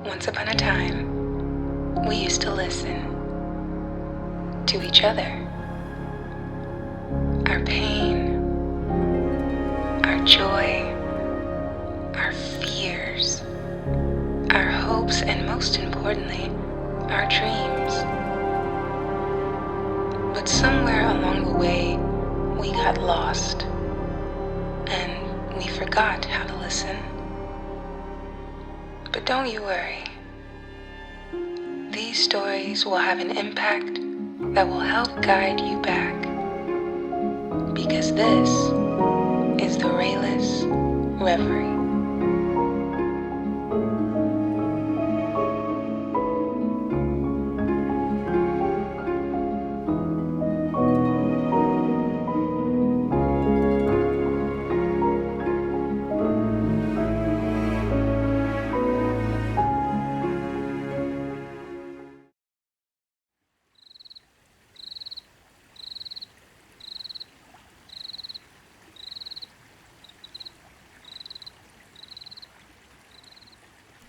Once upon a time, we used to listen to each other. Our pain, our joy, our fears, our hopes, and most importantly, our dreams. But somewhere along the way, we got lost, and we forgot how to listen. But don't you worry. These stories will have an impact that will help guide you back. Because this is the Rayless Reverie.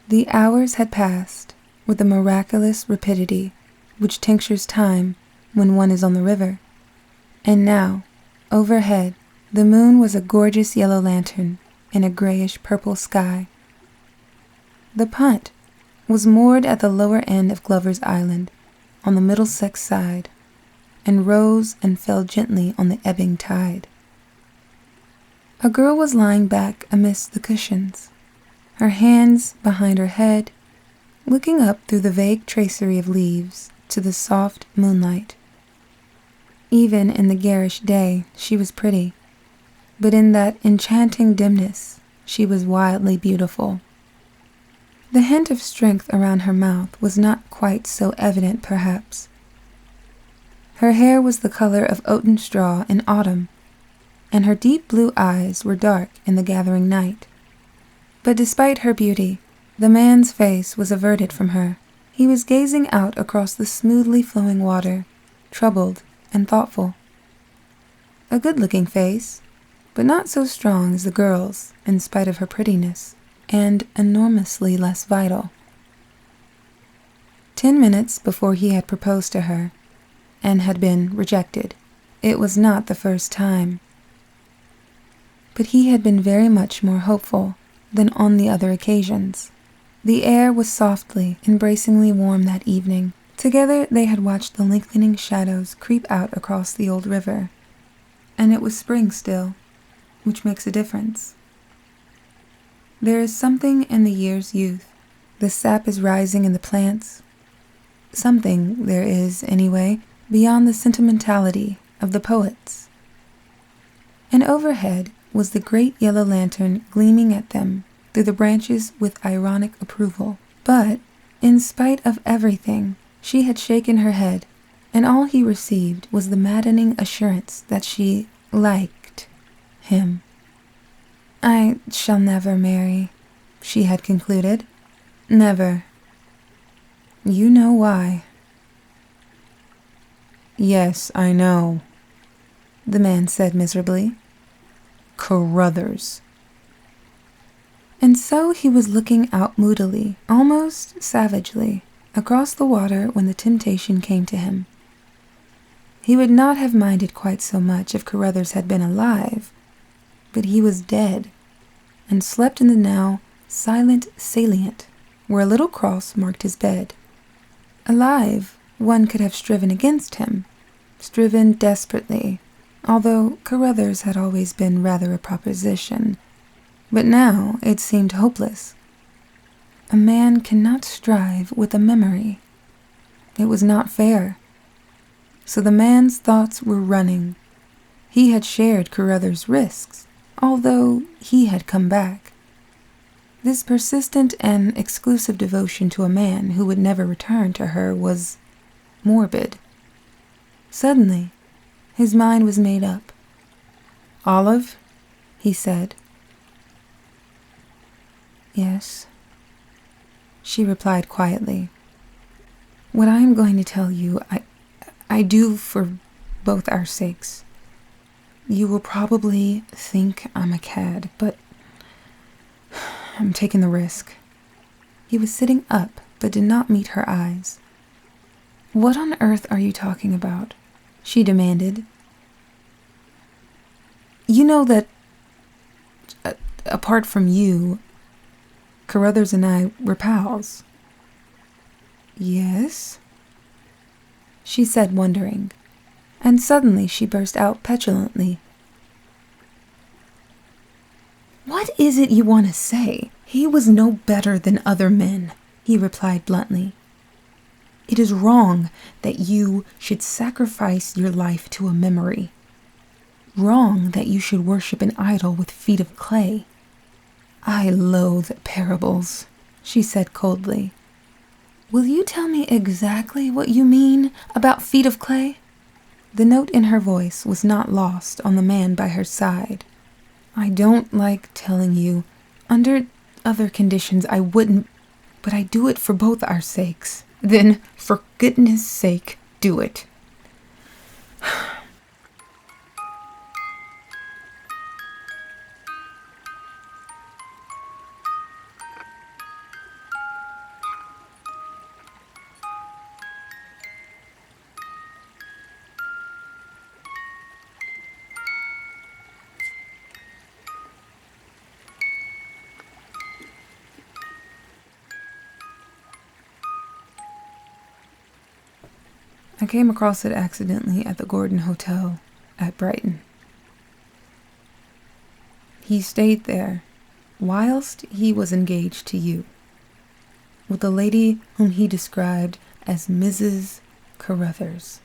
The hours had passed with the miraculous rapidity which tinctures time when one is on the river, and now, overhead, the moon was a gorgeous yellow lantern in a grayish-purple sky. The punt was moored at the lower end of Glover's Island, on the Middlesex side, and rose and fell gently on the ebbing tide. A girl was lying back amidst the cushions, her hands behind her head, looking up through the vague tracery of leaves to the soft moonlight. Even in the garish day, she was pretty, but in that enchanting dimness, she was wildly beautiful. The hint of strength around her mouth was not quite so evident, perhaps. Her hair was the color of oaten straw in autumn, and her deep blue eyes were dark in the gathering night. But despite her beauty, the man's face was averted from her. He was gazing out across the smoothly flowing water, troubled and thoughtful. A good-looking face, but not so strong as the girl's in spite of her prettiness, and enormously less vital. 10 minutes before he had proposed to her, and had been rejected. It was not the first time. But he had been very much more hopeful than on the other occasions. The air was softly, embracingly warm that evening. Together they had watched the lengthening shadows creep out across the old river. And it was spring still, which makes a difference. There is something in the year's youth. The sap is rising in the plants. Something, there is, anyway, beyond the sentimentality of the poets. And overhead was the great yellow lantern gleaming at them through the branches with ironic approval. But, in spite of everything, she had shaken her head, and all he received was the maddening assurance that she liked him. "I shall never marry," she had concluded. "Never. You know why." "Yes, I know," the man said miserably. "Carruthers." And so he was looking out moodily, almost savagely, across the water when the temptation came to him. He would not have minded quite so much if Carruthers had been alive, but he was dead, and slept in the now silent salient where a little cross marked his bed. Alive, one could have striven against him, striven desperately, although Carruthers had always been rather a proposition. But now it seemed hopeless. A man cannot strive with a memory. It was not fair. So the man's thoughts were running. He had shared Carruthers' risks, although he had come back. This persistent and exclusive devotion to a man who would never return to her was morbid. Suddenly, his mind was made up. "Olive?" he said. "Yes," she replied quietly. "What I am going to tell you, I do for both our sakes. You will probably think I'm a cad, but I'm taking the risk." He was sitting up, but did not meet her eyes. "What on earth are you talking about?" she demanded. "You know that, apart from you, Carruthers and I were pals." "Yes?" she said, wondering, and suddenly she burst out petulantly. "What is it you want to say? He was no better than other men," he replied bluntly. "It is wrong that you should sacrifice your life to a memory. Wrong that you should worship an idol with feet of clay." "I loathe parables," she said coldly. "Will you tell me exactly what you mean about feet of clay?" The note in her voice was not lost on the man by her side. "I don't like telling you. Under other conditions I wouldn't, but I do it for both our sakes." "Then, for goodness sake, do it." I came across it accidentally at the Gordon Hotel at Brighton. He stayed there whilst he was engaged to you, with a lady whom he described as Mrs. Carruthers.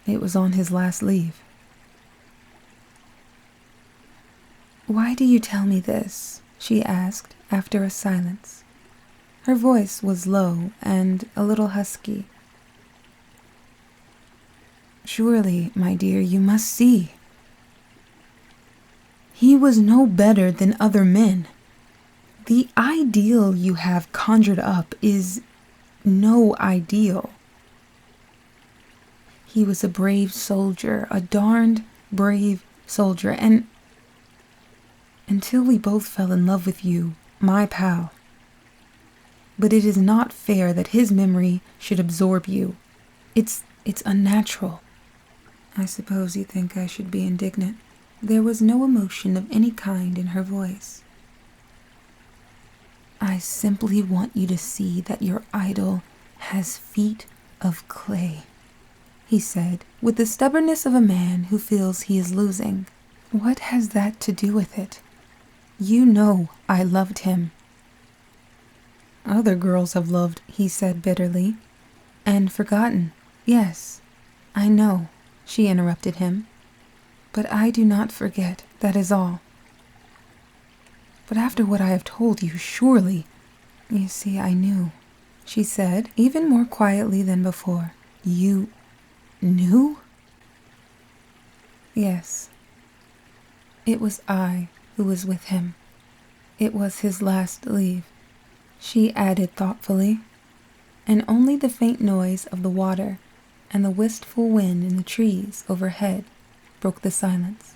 It was on his last leave. "Why do you tell me this?" she asked after a silence. Her voice was low and a little husky. "Surely, my dear, you must see. He was no better than other men. The ideal you have conjured up is no ideal. He was a brave soldier, a darned brave soldier, and until we both fell in love with you, my pal. But it is not fair that his memory should absorb you. It's unnatural." "I suppose you think I should be indignant." There was no emotion of any kind in her voice. "I simply want you to see that your idol has feet of clay," he said, with the stubbornness of a man who feels he is losing. "What has that to do with it? You know I loved him." "Other girls have loved," he said bitterly. "And forgotten. Yes, I know," she interrupted him. "But I do not forget, that is all. But after what I have told you, surely—" "You see, I knew," she said, even more quietly than before. "You knew?" "Yes. It was I who was with him. It was his last leave," she added thoughtfully, and only the faint noise of the water and the wistful wind in the trees overhead broke the silence.